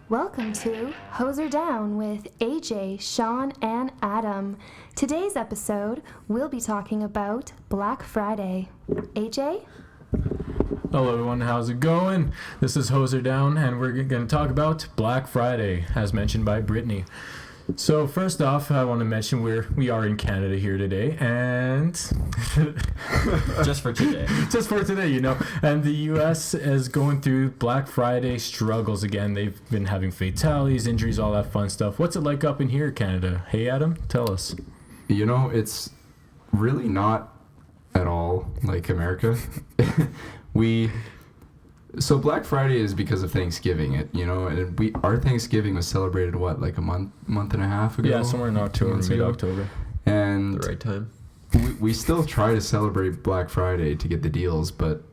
Welcome to Hoser Down with AJ, Sean, and Adam. Today's episode, we'll be talking about Black Friday. AJ? Hello everyone, how's it going? This is Hoser Down, and we're going to talk about Black Friday, as mentioned by Brittany. So first off, I want to mention we are in Canada here today, and just for today, and the U.S. is going through Black Friday struggles again. They've been having fatalities, injuries, all that fun stuff. What's it like up in here, Canada? Hey, Adam, tell us. You know, it's really not at all like America. So Black Friday is because of Thanksgiving, and our Thanksgiving was celebrated like a month and a half ago. Yeah, somewhere in October, mid-October. And the right time. We still try to celebrate Black Friday to get the deals, but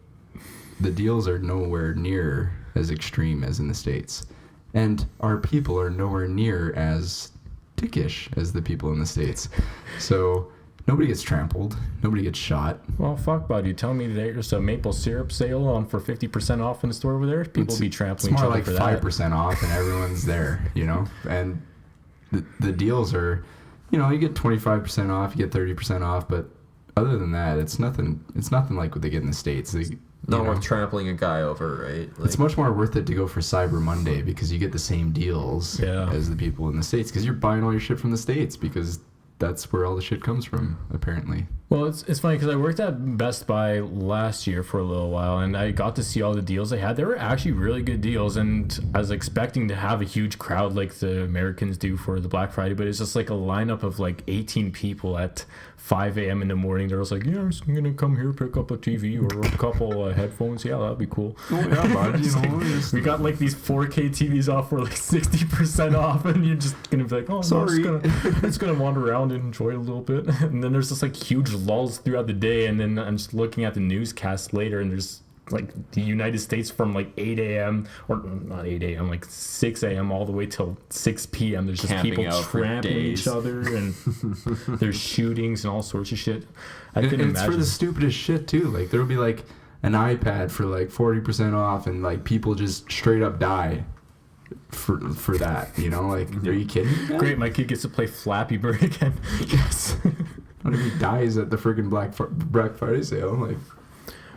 the deals are nowhere near as extreme as in the States, and our people are nowhere near as dickish as the people in the States. So nobody gets trampled. Nobody gets shot. Well, fuck, buddy. Tell me there's a maple syrup sale on for 50% off in the store over there. People be trampling each other for that. It's more like 5% off, and everyone's there, And the deals are, you get 25% off, you get 30% off, but other than that, it's nothing. It's nothing like what they get in the States. Not worth trampling a guy over, right? It's much more worth it to go for Cyber Monday because you get the same deals as the people in the States because you're buying all your shit from the States because that's where all the shit comes from, apparently. Well, it's funny because I worked at Best Buy last year for a little while, and I got to see all the deals they had. They were actually really good deals, and I was expecting to have a huge crowd like the Americans do for the Black Friday, but it's just like a lineup of like 18 people at 5 a.m. in the morning. They're just like, yeah, I'm just going to come here, pick up a TV or a couple headphones. Yeah, that'd be cool. Oh, yeah, bud. We got like these 4K TVs off for like 60% off, and you're just going to be like, oh, sorry. I'm just going to wander around and enjoy it a little bit. And then there's just like huge lulls throughout the day, and then I'm just looking at the newscast later, and there's like the United States from like 8 a.m. or not 8 a.m. like 6 a.m. all the way till 6 p.m. There's just camping people trampling each other, and there's shootings and all sorts of shit. I couldn't imagine. It's for the stupidest shit too. Like there'll be like an iPad for like 40% off, and like people just straight up die for that. Like, are you kidding me? Great, my kid gets to play Flappy Bird again. Yes. What if he dies at the freaking Black Friday sale? Like,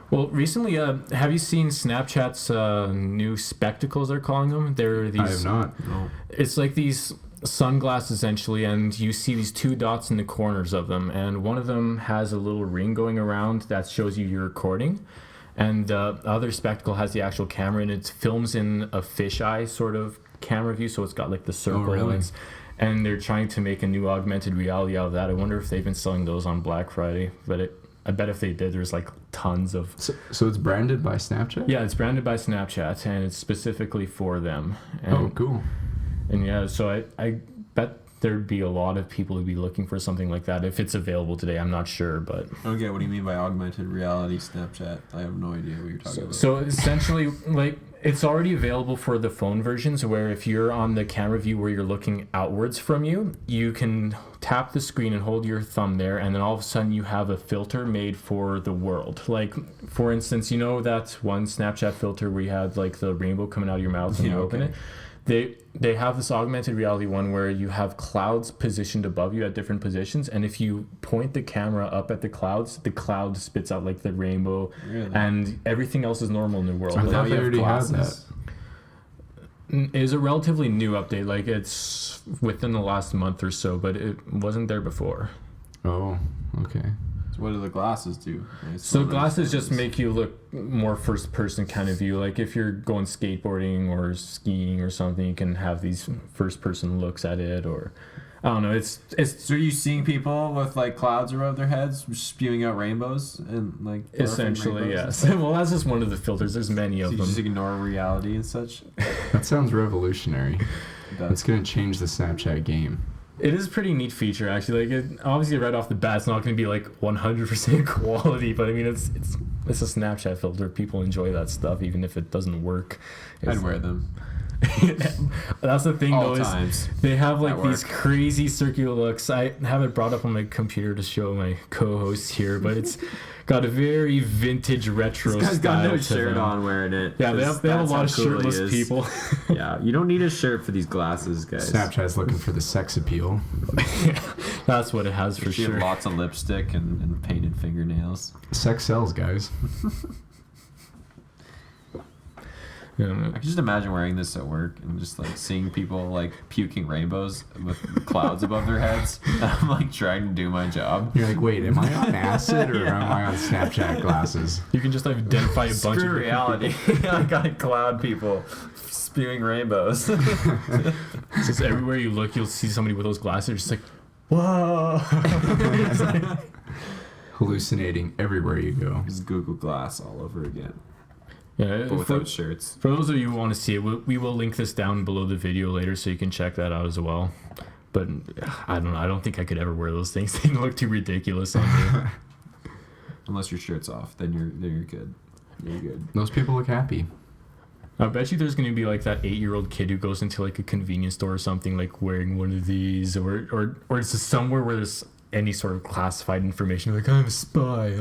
well, recently, have you seen Snapchat's new spectacles? They're calling them. They're these. I have not. No. It's like these sunglasses essentially, and you see these two dots in the corners of them, and one of them has a little ring going around that shows you you're recording, and the other spectacle has the actual camera, and it films in a fisheye sort of camera view, so it's got like the circle. Oh, really? And they're trying to make a new augmented reality out of that. I wonder if they've been selling those on Black Friday. But I bet if they did, there's like tons of... So it's branded by Snapchat? Yeah, it's branded by Snapchat, and it's specifically for them. And, oh, cool. And yeah, so I bet there'd be a lot of people who'd be looking for something like that if it's available today. I'm not sure, but... Okay, what do you mean by augmented reality Snapchat? I have no idea what you're talking about. So essentially, like... It's already available for the phone versions where if you're on the camera view where you're looking outwards from you, you can tap the screen and hold your thumb there, and then all of a sudden you have a filter made for the world. Like, for instance, you know that one Snapchat filter where you had like the rainbow coming out of your mouth when you open it? They have this augmented reality one where you have clouds positioned above you at different positions, and if you point the camera up at the cloud spits out like the rainbow, and everything else is normal in the world. I thought they already had that. It is a relatively new update, like it's within the last month or so, but it wasn't there before. Oh, okay. So what do the glasses do? So glasses just make you look more first person kind of view. Like if you're going skateboarding or skiing or something, you can have these first person looks at it, or I don't know. It's. So are you seeing people with like clouds above their heads spewing out rainbows and like essentially yes. Well, that's just one of the filters. There's many of them. You just ignore reality and such. That sounds revolutionary. It's gonna change the Snapchat game. It is a pretty neat feature, actually. Like, obviously, right off the bat, it's not going to be like 100% quality, but I mean, it's a Snapchat filter. People enjoy that stuff, even if it doesn't work. I'd wear them. That's the thing, All though, times. is they have like At these work. crazy circular looks. I have it brought up on my computer to show my co-host here, but it's got a very vintage retro This guy's style got no to shirt them. on wearing it. Yeah, they have a That's lot how of cool he shirtless is. people. Yeah, you don't need a shirt for these glasses, guys. Snapchat's looking for the sex appeal. That's what it has for She sure. had lots of lipstick and painted fingernails. Sex sells, guys. Yeah. I can just imagine wearing this at work and just like seeing people like puking rainbows with clouds above their heads. I'm like trying to do my job. You're like, wait, am I on acid or am I on Snapchat glasses? You can just identify a bunch of Screw different reality. I got cloud people spewing rainbows. It's just everywhere you look, you'll see somebody with those glasses. It's like, whoa. It's like- Hallucinating everywhere you go. Just Google Glass all over again, yeah, but without shirts. for those of you who want to see it, we will link this down below the video later, so you can check that out as well. But I don't know. I don't think I could ever wear those things. They look too ridiculous on me. Unless your shirt's off, then you're good. You're good. Those people look happy. I bet you there's going to be like that 8-year-old kid who goes into like a convenience store or something, like wearing one of these, or it's just somewhere where there's any sort of classified information, like I'm a spy, and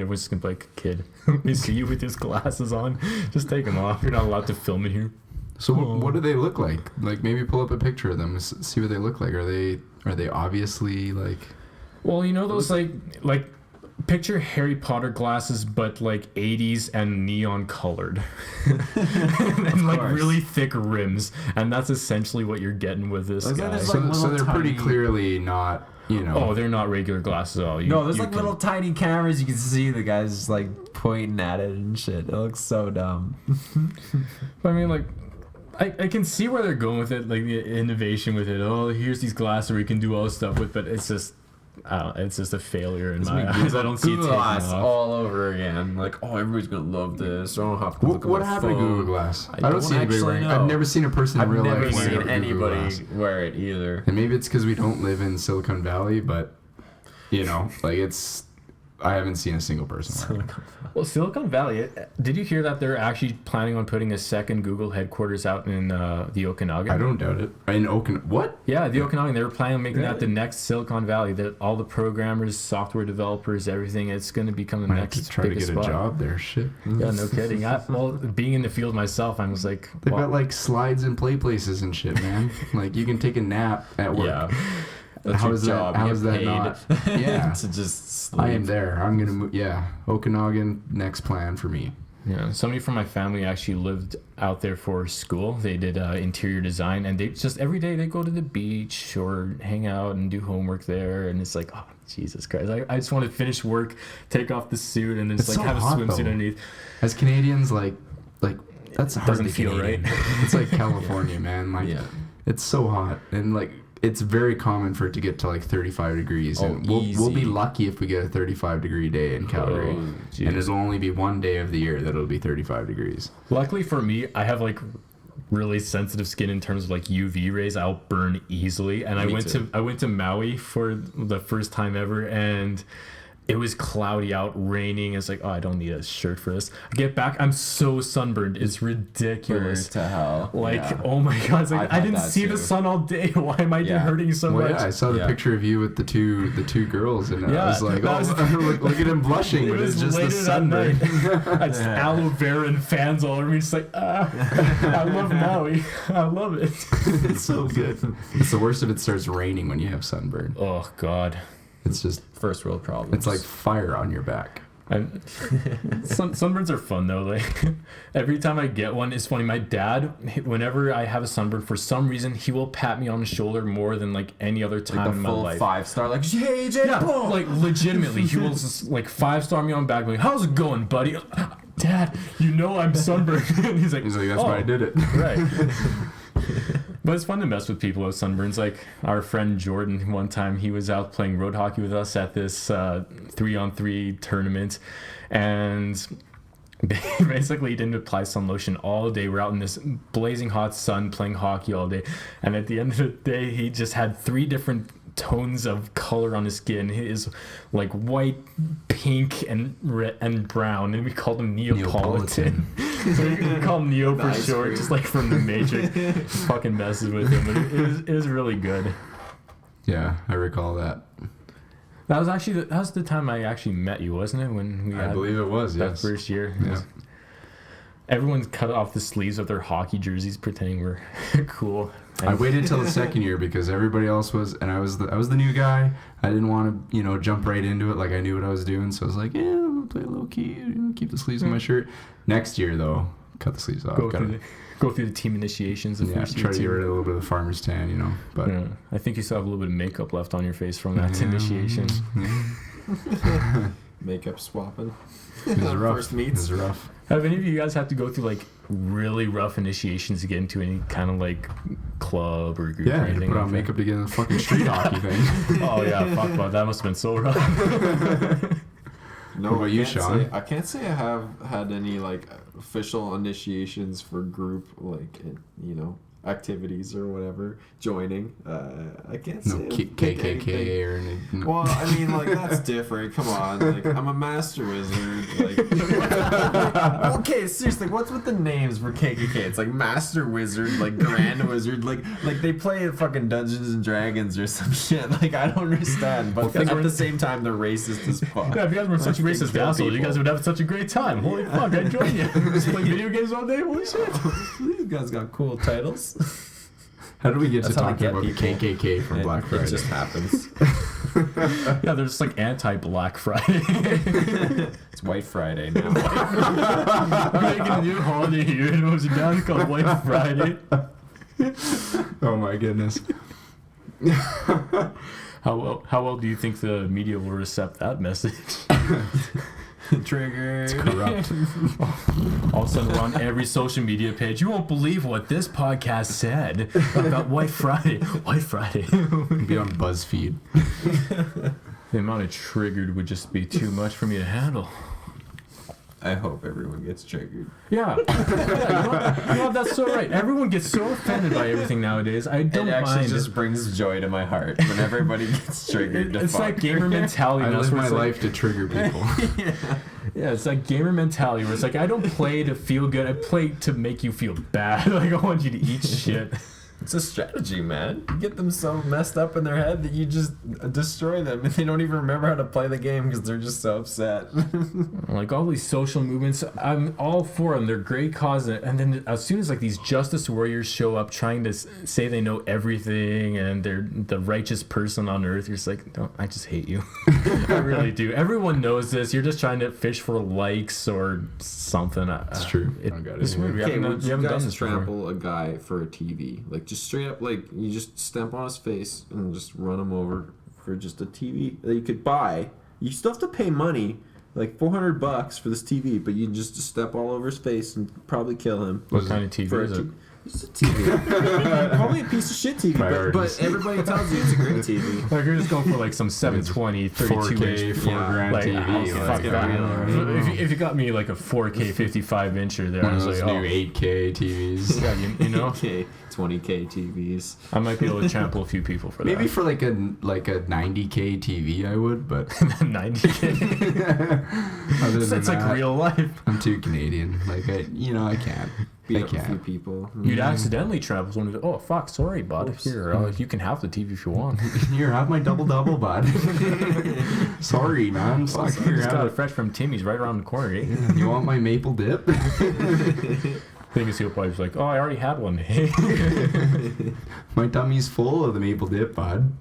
everyone's just gonna be like, kid, we see you with his glasses on, just take them off. You're not allowed to film it here. So what do they look like? Like maybe pull up a picture of them, see what they look like. Are they obviously like? Well, you know those like picture Harry Potter glasses, but like 80s and neon colored, and like course. really thick rims, and that's essentially what you're getting with this Like that guy. is So, like so little they're pretty tiny- clearly not, you know. Oh, they're not regular glasses at all. No, there's you like can- little tiny cameras. You can see the guys just like pointing at it and shit. It looks so dumb. I mean, like, I can see where they're going with it, like the innovation with it. Oh, here's these glasses where you can do all this stuff with, but it's just, it's just a failure in my eyes. I don't see it Google taking Glass off. all over again. Like, oh, everybody's gonna love this. I don't have to look at What my happened to phone. Google Glass? I I don't don't see anybody actually wearing. know. I've never seen a person I've in real never life wearing seen Google anybody Glass. wear it either. And maybe it's because we don't live in Silicon Valley, but you know, like it's. I haven't seen a single person wear it. Well, Silicon Valley, did you hear that they're actually planning on putting a second Google headquarters out in the Okanagan? I don't doubt it. In what? Yeah, the Okanagan. They were planning on making that the Really? next Silicon Valley. That all the programmers, software developers, everything. It's going to become the Might have next to try to biggest get a spot. job there. Shit. Yeah, no kidding. Well, being in the field myself, I was like, They've wow. got like slides and play places and shit, man. Like you can take a nap at work. Yeah. That's How your is that- job. how You is get that paid not- Yeah. to just sleep. I am there. I'm gonna move. Yeah, Okanagan. Next plan for me. Yeah, somebody from my family actually lived out there for school. They did interior design, and they just every day they go to the beach or hang out and do homework there. And it's like, oh Jesus Christ! I just want to finish work, take off the suit, and then just It's like so have a hot, swimsuit though. underneath. As Canadians, like that's Doesn't hardly feel Canadian. right. It's like California, man. Like Yeah. it's so hot, and like it's very common for it to get to like 35 degrees, Oh, and we'll be easy. lucky if we get a 35-degree day in Calgary. Oh, jeez. And it'll only be one day of the year that it'll be 35 degrees. Luckily for me, I have like really sensitive skin in terms of like UV rays. I'll burn easily, and Me too. I went to Maui for the first time ever, and it was cloudy out, raining. It's like, oh, I don't need a shirt for this. I get back, I'm so sunburned. It's ridiculous. to hell. Like, Yeah. oh my god! It's like I've I had didn't that see too. the sun all day. Why am I Yeah. hurting so Well, much? yeah, I saw the Yeah. picture of you with the two girls, and I Yeah, was like, that oh, was- look at him blushing, It but it's was just the later that sunburn. night. I just aloe vera and fans all over me. Just like, I love Maui. I love it. It's so good. It's the worst if it starts raining when you have sunburn. Oh god. It's just, First world problems. it's like fire on your back. Sunburns are fun though. Like every time I get one, it's funny. My dad, whenever I have a sunburn, for some reason, he will pat me on the shoulder more than like any other time Like in the my full life. 5-star, like, hey, Jay, Yeah, boom! like legitimately, he will just like 5-star me on back. Like, how's it going, buddy? Dad, you know I'm sunburned. And he's like, He's like, that's "Oh, why I did it. Right. But it's fun to mess with people with sunburns. Like our friend Jordan, one time he was out playing road hockey with us at this 3-on-3 tournament, and basically he didn't apply sun lotion all day. We're out in this blazing hot sun playing hockey all day, and at the end of the day he just had 3 different tones of color on his skin. He is like white, pink, and red and brown, and we called him Neapolitan. So we call him Neo for Nice short, cream. just like from the Matrix. Fucking messes with him. But it was really good. Yeah, I recall that. That was the time I actually met you, wasn't it? When we I had believe it was, that yes. first year. Yeah. Everyone cut off the sleeves of their hockey jerseys, pretending we're cool. I waited till the second year because everybody else was, and I was the new guy. I didn't want to, jump right into it like I knew what I was doing. So I was like, yeah, I'm gonna play low key, keep the sleeves on my shirt. Next year though, cut the sleeves off. Go through the team initiations. The first try year to get too. rid of a little bit of the farmer's tan, But Yeah, I think you still have a little bit of makeup left on your face from that initiation. Makeup swapping. It was rough. First meets. It was rough. Have any of you guys have to go through like really rough initiations to get into any kind of like club or group Yeah, or you anything? put on like that? makeup to get in the fucking street hockey thing. Oh yeah, fuck, but that must have been so rough. No, What about you, can't Sean? I can't say I have had any like official initiations for group activities or whatever. Joining. I can't No say. I've picked KKK anything. or anything. No. Well, I mean, like that's different. Come on, like I'm a master wizard. Like, okay, seriously, what's with the names for KKK? It's like master wizard, like grand wizard, like they play fucking Dungeons and Dragons or some shit. Like I don't understand, but Well, at the same time, they're racist as fuck. Yeah, if you guys were such Fucking racist kill assholes, you people. guys would have such a great time. Holy fuck, I'd join you. Just play video games all day. Holy shit. These guys got cool titles. How do we get That's to how I talking get about people. KKK from Black Friday? It just happens. Yeah, there's like anti-Black Friday. It's White Friday now. I'm making a new holiday here in Rosedale called White Friday. Oh my goodness. How well do you think the media will accept that message? Trigger. Corrupt. All of a sudden, we're on every social media page. You won't believe what this podcast said about White Friday. White Friday. Be on BuzzFeed. The amount of triggered would just be too much for me to handle. I hope everyone gets triggered. Yeah. That's so right. Everyone gets so offended by everything nowadays. I don't It actually mind. just brings joy to my heart when everybody gets triggered. to It's fuck. like gamer mentality. I now, live so my it's like- life to trigger people. Yeah, it's like gamer mentality where it's like I don't play to feel good. I play to make you feel bad. Like I want you to eat shit. It's a strategy, man. You get them so messed up in their head that you just destroy them, and they don't even remember how to play the game because they're just so upset. Like all these social movements, I'm all for them. They're great cause, and then as soon as like these justice warriors show up trying to say they know everything and they're the righteous person on earth, you're just like, no, I just hate you. I really do. Everyone knows this. You're just trying to fish for likes or something. It's true. I got it. It's weird. We Okay, haven't, would we you haven't done guys this before. trample a guy for a TV? Like, just straight up, like, you just stamp on his face and just run him over for just a TV that you could buy. You still have to pay money, like $400 for this TV, but you just step all over his face and probably kill him. What kind of TV For a is it? It's a TV. Probably a piece of shit TV, Priorities. but everybody tells you it's a great TV. Like you're just going for like some 720, 32 4K, inch. 4 Yeah. grand Like, TV. oh, like, fuck get that. real, right? If you got me like a 4K 55 incher there, I One of was those like, new oh, 8K TVs. yeah, you know, 20K TVs. I might be able to trample a few people for Maybe that. for like a 90K TV I would, but 90K. other than It's like that, real life. I'm too Canadian. Like I can't. Beat I up a few can't. people. You'd accidentally trample someone. Oh fuck, sorry, bud. Oops. Here, you can have the TV if you want. Here, have my double, bud. Sorry, man. Fuck, I here, just got have it fresh from Timmy's right around the corner. Eh? it. You want my maple dip? Thing is, he'll probably be like, oh, I already had one. My tummy's full of the maple dip, bud.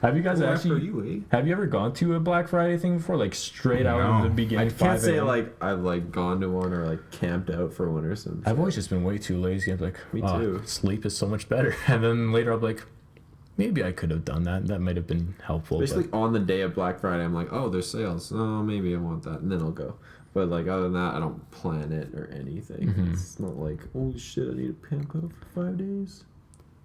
Have you guys Well, actually? after you, eh? Have you ever gone to a Black Friday thing before? Like straight out No. of the beginning. I can't 5 say a.m.? like I've like gone to one or like camped out for one or something. I've always just been way too lazy. I'm like, Me "Oh, too." sleep is so much better. And then later I'm like, maybe I could have done that. That might have been helpful. basically But on the day of Black Friday. I'm like, oh, there's sales. Oh, maybe I want that, and then I'll go. But like other than that, I don't plan it or anything. Mhm. It's not like holy shit, I need to pamp out for 5 days.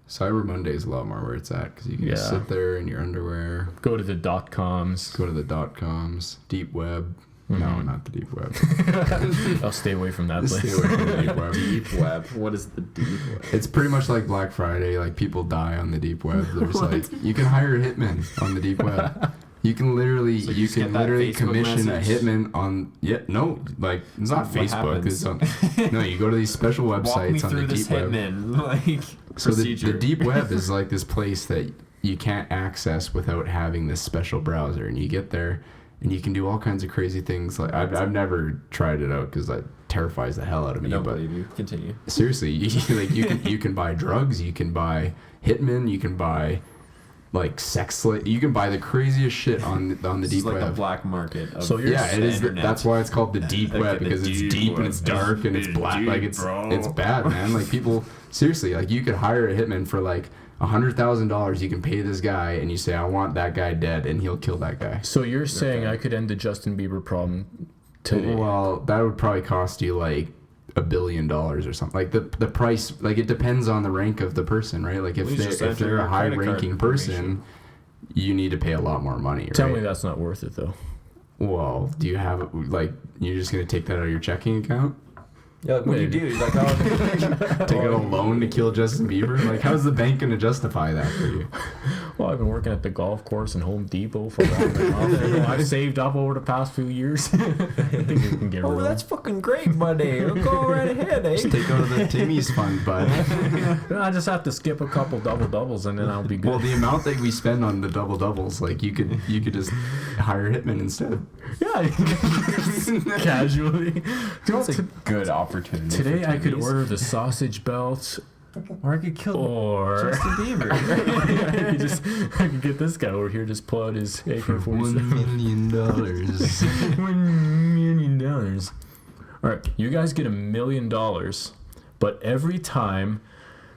Cyber Monday is a lot more where it's at because you can just Yeah. sit there in your underwear, go to the .coms. go to the .coms, deep web. No, not the deep web. I'll stay away from that Just place. stay away from the deep web. Deep web. What is the deep web? It's pretty much like Black Friday. Like people die on the deep web. There's like you can hire a hitman on the deep web. You can literally So you just get that literally Facebook commission message? a hitman on like it's not What Facebook. happens? It's on no. You go to these special Walk me websites on through the this deep web. hitman like So the procedure. deep web is like this place that you can't access without having this special browser, and you get there and you can do all kinds of crazy things. Like I've never tried it out because that terrifies the hell out of I me. don't But believe you. Continue. seriously, you can buy drugs, you can buy hitmen, you can buy like sex slave, you can buy the craziest shit on the This deep is like web. the black market. Of So you're Yeah, it the is. internet. That's why it's called the deep Okay, web the because it's deep deep and web. it's dark and it's It's black. deep, Like bro. it's bad, man. Like people seriously, like you could hire a hitman for like $100,000. You can pay this guy and you say, "I want that guy dead," and he'll kill that guy. So you're saying I could end the Justin Bieber problem today? Well, that would probably cost you like $1 billion or something. Like the price, like it depends on the rank of the person, right? Like if Please just they're enter a your high credit card ranking person, you need to pay a lot more money, right? Tell me that's not worth it though. Well, do you have like you're just gonna take that out of your checking account? Yeah, like, what do you do? You're like, oh, Take out a loan to kill Justin Bieber? Like, how's the bank gonna justify that for you? Well, I've been working at the golf course and Home Depot for long enough. I've saved up over the past few years. I think we can get rid oh, of that's fucking great, buddy. Go right ahead, eh? Just take out of the Timmy's fund, bud. it. I just have to skip a couple double doubles and then I'll be good. Well, the amount that we spend on the double doubles, like you could just hire Hitman instead. yeah, casually. That's a good opportunity. Today for I could Timmy's. order the sausage belt, Or I could kill or Justin Bieber. I could get this guy over here just pull out his For AK-47. $1 million. $1 million. All right, you guys get $1 million, but every time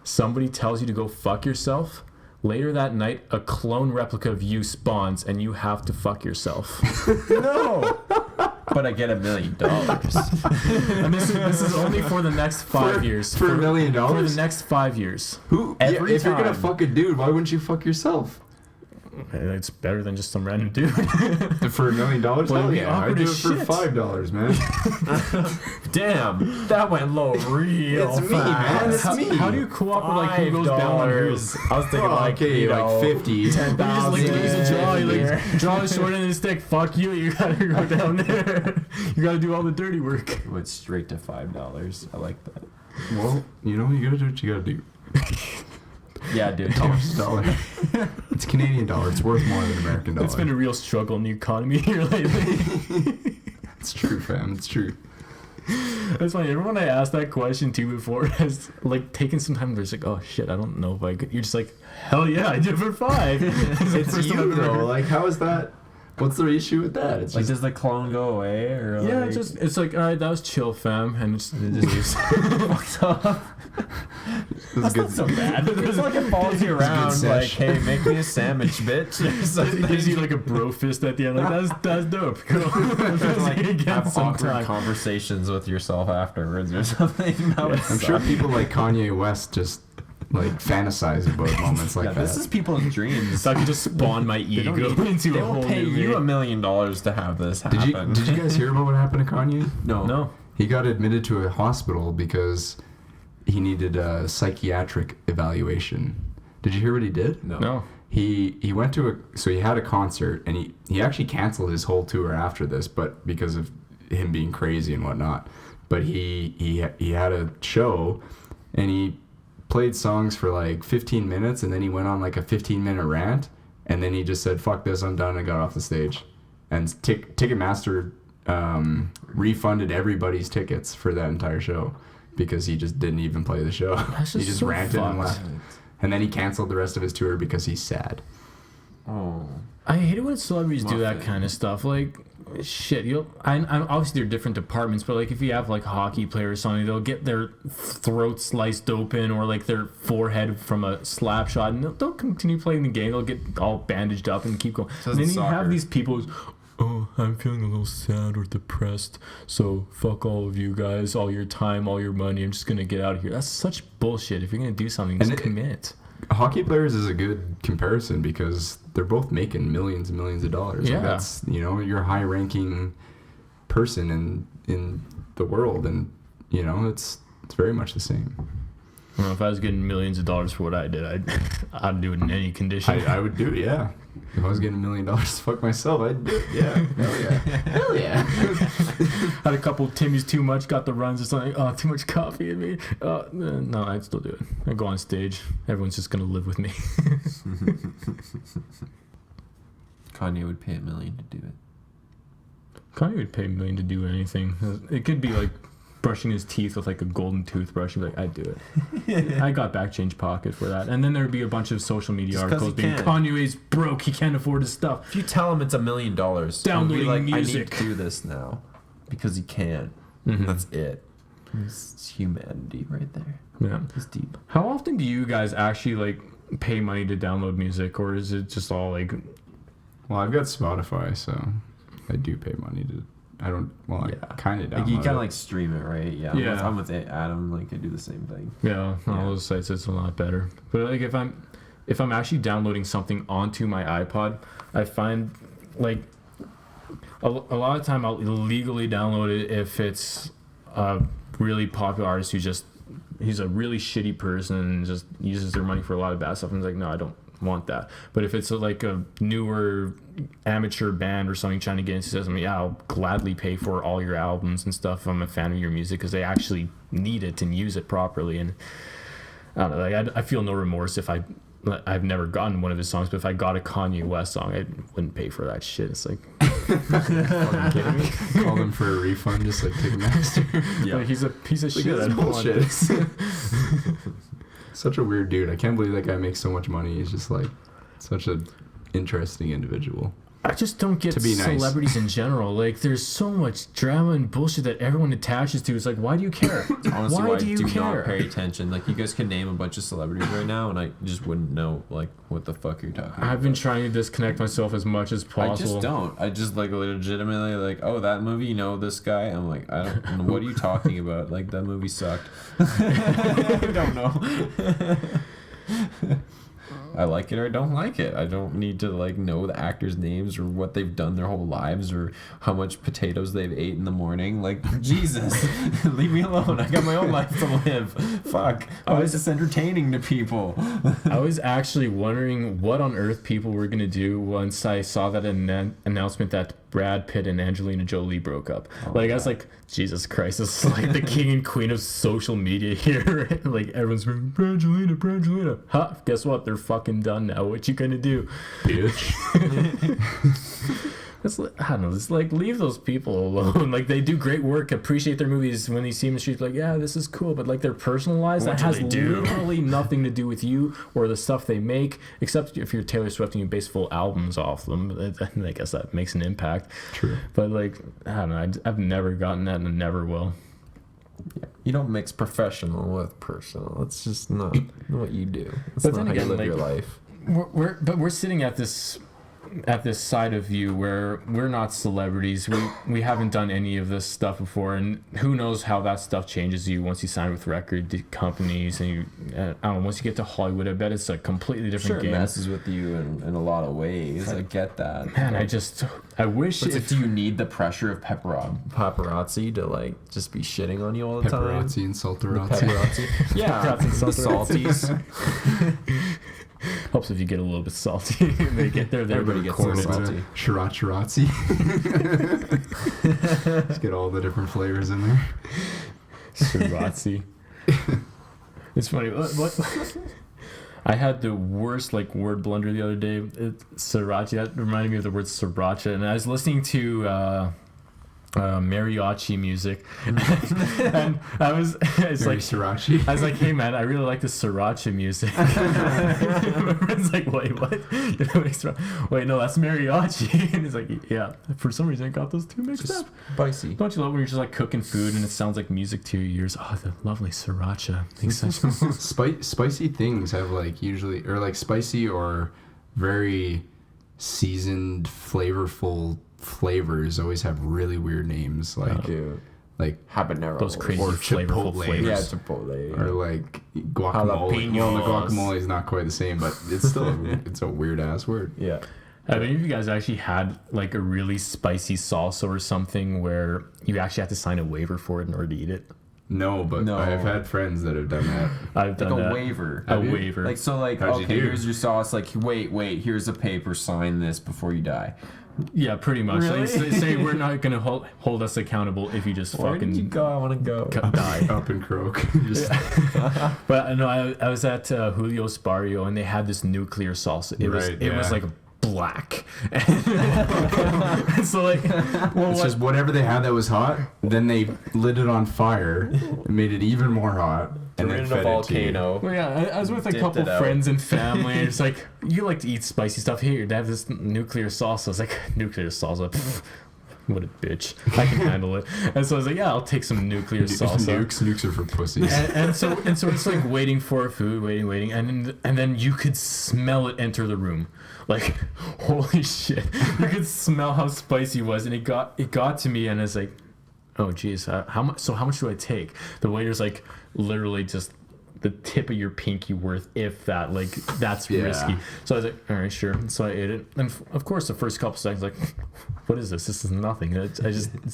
somebody tells you to go fuck yourself, later that night a clone replica of you spawns and you have to fuck yourself. No. But I get $1 million. And this is only for the next 5 years. For $1 million? For the next 5 years. Who? Every if you're gonna time. fuck a dude, why wouldn't you fuck yourself? It's better than just some random dude. For $1 million? Well, Hell it'd be yeah, I'd awkward do it as for shit. $5, man. Damn, that went low real It's me, fast. man, it's me. How do you co-op with like who goes down on who? $5. I was thinking like, okay, you know, like 50. You just like 10,000. use a draw, you like draw the short end of the stick. Fuck you! You gotta go down there. You gotta do all the dirty work. Went straight to $5. I like that. Well, you know, you gotta do what you gotta do. Yeah, dude. Dollar's a dollar. It's Canadian dollar. It's worth more than American dollar. It's been a real struggle in the economy here lately. It's true, fam. It's true. That's funny. Everyone I asked that question to before has like taken some time. They're just like, "Oh shit, I don't know if I could." You're just like, "Hell yeah, I did it for 5." It's you though. Like, how is that? What's the issue with that? It's Like, just does the clone go away? Or Yeah, like, it's like, all right, that was chill, fam, and it just leaves. fucked up. That's not so bad. It's like it follows you around, like, sesh. hey, make me a sandwich, bitch. Or It something. gives you like a bro fist at the end. Like that's dope. Cool. like, Again have awkward sometime. conversations with yourself afterwards or something. That would I'm sure suck. people like Kanye West just like fantasize about moments like Yeah, that. this is people's dreams. So I could just spawn my ego into They a will whole pay new you me. $1 million to have this Did happen. you guys hear about what happened to Kanye? No. He got admitted to a hospital because he needed a psychiatric evaluation. Did you hear what he did? No. He went to so he had a concert and he actually canceled his whole tour after this, but because of him being crazy and whatnot. But he had a show and he played songs for like 15 minutes and then he went on like a 15-minute rant and then he just said, "Fuck this, I'm done," and got off the stage. And Ticketmaster refunded everybody's tickets for that entire show because he just didn't even play the show. That's He just just so ranted and fucked. left. And then he canceled the rest of his tour because he's sad. Oh. I hate it when celebrities do that Muffin. kind of stuff. Like, shit, I'm obviously they're different departments, but like if you have like hockey players or something, they'll get their throat sliced open or like their forehead from a slap shot, and they'll continue playing the game. They'll get all bandaged up and keep going. So And then it's you soccer. have these people who's, "Oh, I'm feeling a little sad or depressed, so fuck all of you guys, all your time, all your money. I'm just gonna get out of here." That's such bullshit. If you're gonna do something, just And commit. Hockey players is a good comparison because they're both making millions and millions of dollars. Yeah. Like that's, you know, your high ranking person in the world, and you know, it's very much the same. Well, if I was getting millions of dollars for what I did, I'd do it in any condition. I would do it, yeah. If I was getting $1 million to fuck myself, I'd do it, yeah. Hell yeah. Hell yeah. Had a couple Timmy's too much, got the runs or something. Oh, too much coffee in me. No, I'd still do it. I'd go on stage. Everyone's just gonna live with me. Kanye would pay $1 million to do it. Kanye would pay $1 million to do anything. It could be like brushing his teeth with like a golden toothbrush. He'd be like, I'd do it. I got back change pocket for that. And then there'd be a bunch of social media Just 'cause articles he being can. Kanye's broke, he can't afford his stuff. If you tell him it's $1 million, Downloading he'll be like, music. I need to do this now because he can. Mhm. That's it. It's humanity right there. Yeah. It's deep. How often do you guys actually like pay money to download music, or is it just all like? Well, I've got Spotify, so I do pay money to. I don't. Well, Yeah. I kind of. Like you kind of like stream it, right? Yeah. Yeah. I'm with Adam. Like I do the same thing. Yeah, on Yeah. all those sites it's a lot better. But like if I'm actually downloading something onto my iPod, I find like a lot of time I'll illegally download it if it's a really popular artist he's a really shitty person and just uses their money for a lot of bad stuff. And it's like, no, I don't want that. But if it's like a newer amateur band or something trying to get into something, yeah, I'll gladly pay for all your albums and stuff if I'm a fan of your music, because they actually need it and use it properly. And I don't know, like I feel no remorse if I've never gotten one of his songs, but if I got a Kanye West song, I wouldn't pay for that shit. It's like, fucking kidding me? call them for a refund, just like Ticketmaster. Yeah. Like, he's a piece of Like, shit. that's I don't want bullshit. this. Such a weird dude. I can't believe that guy makes so much money. He's just like such a interesting individual. I just don't get To be nice. celebrities in general. Like, there's so much drama and bullshit that everyone attaches to. It's like, why do you care? Honestly, why I do you do care? not pay attention. Like you guys can name a bunch of celebrities right now, and I just wouldn't know like what the fuck you're talking about. I've been trying to disconnect myself as much as possible. I just don't. I just like legitimately like, oh, that movie, you know this guy? I'm like, I don't know. What are you talking about? Like that movie sucked. I don't know. I like it or I don't like it. I don't need to like know the actors' names or what they've done their whole lives or how much potatoes they've ate in the morning. Like Jesus, leave me alone. I got my own life to live. Fuck. Why is this entertaining to people? I was actually wondering what on earth people were going to do once I saw that announcement that Brad Pitt and Angelina Jolie broke up. I was like, Jesus Christ, this is like the king and queen of social media here. Like, everyone's going, Brangelina. Huh, guess what? They're fucking done now. What you gonna do? Bitch. It's like, I don't know. It's like, leave those people alone. Like, they do great work. Appreciate their movies. When you see them in the streets, like, yeah, this is cool. But like their personal lives, What that do has they do? literally nothing to do with you or the stuff they make. Except if you're Taylor Swift and you base full albums off them, I guess that makes an impact. True. But like, I don't know. I've never gotten that and I never will. You don't mix professional with personal. It's just not what you do. It's But not then how again, you live like, your life. We're sitting at this side of you where we're not celebrities. We haven't done any of this stuff before, and who knows how that stuff changes you once you sign with record companies and you I don't know, once you get to Hollywood. I bet it's a completely different Sure, it game. messes with you in a lot of ways. I get that. Man, I wish But if do you need the pressure of paparazzi to like just be shitting on you all the time? Paparazzi and The saltarazzi. paparazzi. Yeah, Paparazzi and the salties. helps if you get a little bit salty. They get there, Everybody gets a little salty. Sriracharazzi. Just get all the different flavors in there. Sriracha. It's funny. What? I had the worst like word blunder the other day. Sriracha. That reminded me of the word sriracha, and I was listening to mariachi music, and it's Very like sriracha. I was like, hey man, I really like the sriracha music. My friend's like, wait, what? You know, wait, no, that's mariachi. And he's like, yeah, for some reason I got those two mixed up. Spicy. Don't you love when you're just like cooking food and it sounds like music to your ears? Oh, the lovely sriracha. Makes such Spicy things have like usually, or like spicy or very seasoned, flavorful flavors always have really weird names, like Dude. like Habanero. those crazy Or flavorful Chipotle. flavors. Yeah, Chipotle. or like guacamole. Jalapenos. Well, the guacamole is not quite the same, but it's still it's a weird ass word. Yeah. Have any of you guys actually had like a really spicy salsa or something where you actually have to sign a waiver for it in order to eat it? No, but No. I've had friends that have done that. I've Like done a that. waiver. A Have you? waiver. Like so, like How'd you okay, do? here's your sauce. Like wait, here's a paper. Sign this before you die. Yeah, pretty much. Really? Like, say we're not gonna hold us accountable if you just Where fucking did you go? I want to go. die. Up and croak. Just, But no, I was at Julio's Barrio and they had this nuclear salsa. It was Right, it was yeah. like black. And so like, well, it's what, just whatever they had that was hot, then they lit it on fire, and made it even more hot, and Threw it then in fed a volcano. well, yeah, I was with a Dipped couple it out. friends and family, and it's like, you like to eat spicy stuff. Here, they have this nuclear salsa. I was like, nuclear salsa. Pfft, what a bitch. I can handle it. And so I was like, yeah, I'll take some nuclear It. salsa. Nukes are for pussies. And so it's like waiting for food, waiting, and then you could smell it enter the room. Like, holy shit! You could smell how spicy it was, and it got to me, and it's like, oh geez, how much? So how much do I take? The waiter's like, literally just the tip of your pinky worth, if that. Like, that's Yeah. risky. So I was like, all right, sure. So I ate it, and of course, the first couple seconds, like, what is this? This is nothing. It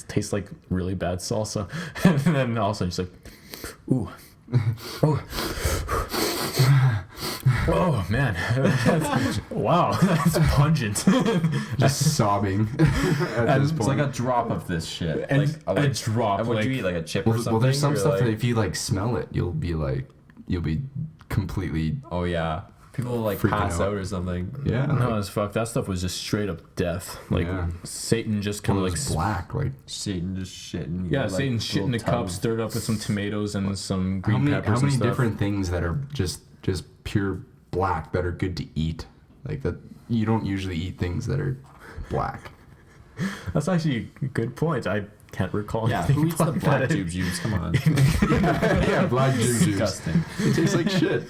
tastes like really bad salsa, and then all of a sudden, just like, ooh. Oh man! Wow, that's pungent. Just sobbing at this It's point. like a drop of this shit. And like, a drop, And would like- you eat like a chip well, or something? well, there's some or, stuff like, that if you like smell it, you'll be completely Oh yeah, people will like Freaking pass out. out or something. yeah. No, as fuck. That stuff was just straight up death. Like Yeah. Satan just kind Well, of it like was black. Like Satan just shitting. yeah, like, Satan shit in the little cup, tubs. stirred up with some tomatoes and some how green many peppers and stuff. different things that are just pure black that are good to eat? Like that you don't usually eat things that are black. That's actually a good point. I can't recall. Yeah, anything who eats the about black that. tube juice? Come on, Yeah, black juice. disgusting. It tastes like shit.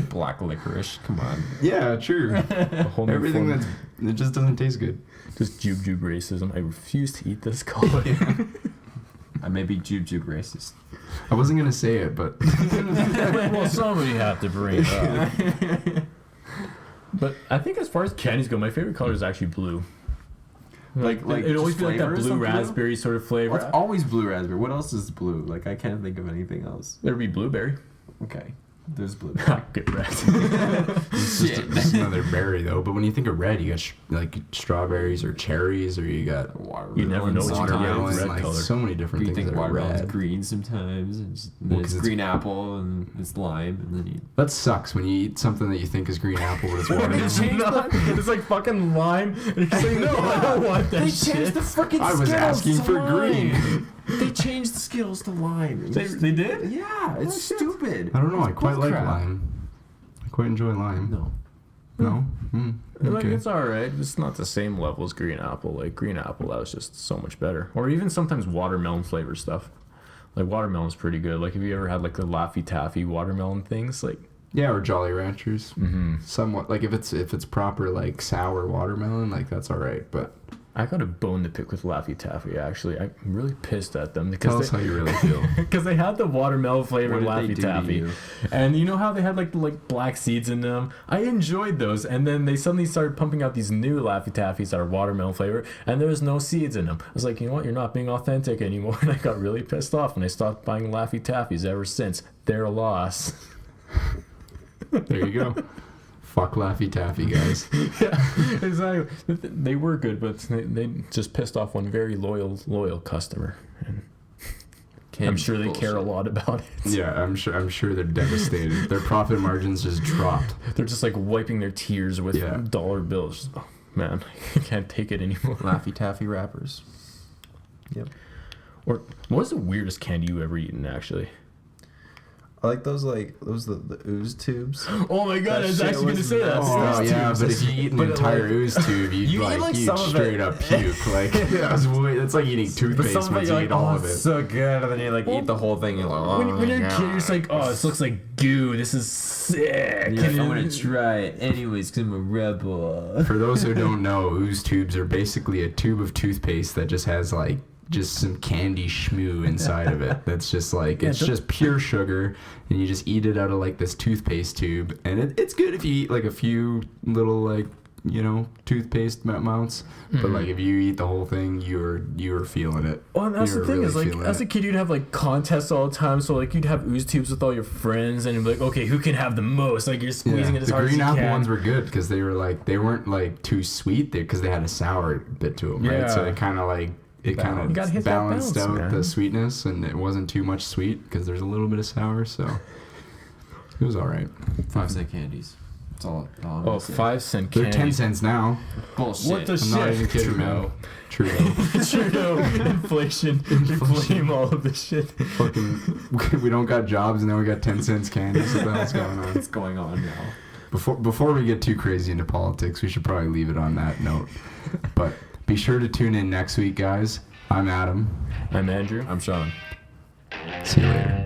Black licorice. Come on. Yeah, true. A whole new Everything form- it just doesn't taste good. just jube racism. I refuse to eat this color. I may be jube racist. I wasn't gonna say it, but Well, somebody had to bring it up. But I think as far as candies go, my favorite color is actually blue. Like it always just feels like that flavor or blue something? raspberry sort of flavor. Well, it's always blue raspberry. What else is blue? Like I can't think of anything else. There'd be blueberry. Okay, there's blue. Get red. it's just it's another berry though. But when you think of red, you got like strawberries or cherries, or you got Watermelon. You never know what you can get with watermelon. red Like color. so many different You things think that are watermelon's red. green sometimes, and Well, then 'cause it's it's- green apple and it's lime, and then you. That sucks when you eat something that you think is green apple, but it's watermelon. It's like fucking lime. And you're saying, no, I don't want that shit. freaking I was asking for green. They changed the Skittles to lime. They did? Yeah, it's stupid. I don't know. I quite like Bullcrap. lime. I quite enjoy lime. No. No? Hmm. Like, Okay. it's alright. It's not the same level as green apple. Like, green apple, that was just so much better. Or even sometimes watermelon flavor stuff. Like, watermelon's pretty good. Like, have you ever had, like, the Laffy Taffy watermelon things? Like, Yeah, or Jolly Ranchers. Somewhat like if it's proper like sour watermelon, like that's all right. But I got a bone to pick with Laffy Taffy, actually. I'm really pissed at them tell us because how you really feel. because they had the watermelon flavored What did they Laffy do to Taffy. you? And you know how they had like black seeds in them? I enjoyed those. And then they suddenly started pumping out these new Laffy Taffys that are watermelon flavor, and there was no seeds in them. I was like, you know what? You're not being authentic anymore. And I got really pissed off, and I stopped buying Laffy Taffys ever since. They're a loss. There you go. Fuck Laffy Taffy, guys. Yeah, exactly. They were good, but they just pissed off one very loyal customer. And I'm sure they care a lot about it. Yeah, I'm sure they're devastated. Their profit margins just dropped. They're just like wiping their tears with Yeah. dollar bills. Oh, man, I can't take it anymore. Laffy Taffy wrappers. Yep. Or what was the weirdest candy you ever eaten? Actually. I like those the ooze tubes. Oh my god, That I was shit actually gonna was say that. Oh Ooze yeah, tubes. but if you eat an But, entire like, ooze tube, you you'd eat, like, you'd some of straight it. up puke. Like it's like eating But toothpaste some of once it you you're eat like, all oh, of it. it's so good, and then you like eat the whole thing. You're like, oh, When you're a my kid, you're just God. like, oh, this looks like goo. This is sick. Yeah, And I'm gonna then- try it anyways because I'm a rebel. For those who don't know, ooze tubes are basically a tube of toothpaste that just has like just some candy schmoo inside of it. That's just like it's just pure sugar, and you just eat it out of like this toothpaste tube, and it's good if you eat like a few little like toothpaste amounts. But like if you eat the whole thing, you're feeling it. Well, and that's the You're thing really is like feeling as a it. kid you'd have like contests all the time. So like you'd have ooze tubes with all your friends, and you'd be like, okay, who can have the most? Like you're squeezing it as the hard as green you apple can. ones were good because they weren't like too sweet because they had a sour bit to them, right? So Yeah. it kind of You gotta hit that balanced balance, out man. the sweetness, and it wasn't too much sweet because there's a little bit of sour, so it was all right. 5-cent candies. That's all I'm Oh, gonna say. 5-cent They're candy. 10 cents now. Bullshit. What the I'm not even shit? kidding, man. True. Trudeau, inflation. You blame all of this shit. Fucking, we don't got jobs and then we got 10 cents candy. So what the hell's going on? What's going on now? Before we get too crazy into politics, we should probably leave it on that note. But be sure to tune in next week, guys. I'm Adam. I'm Andrew. I'm Sean. See you later.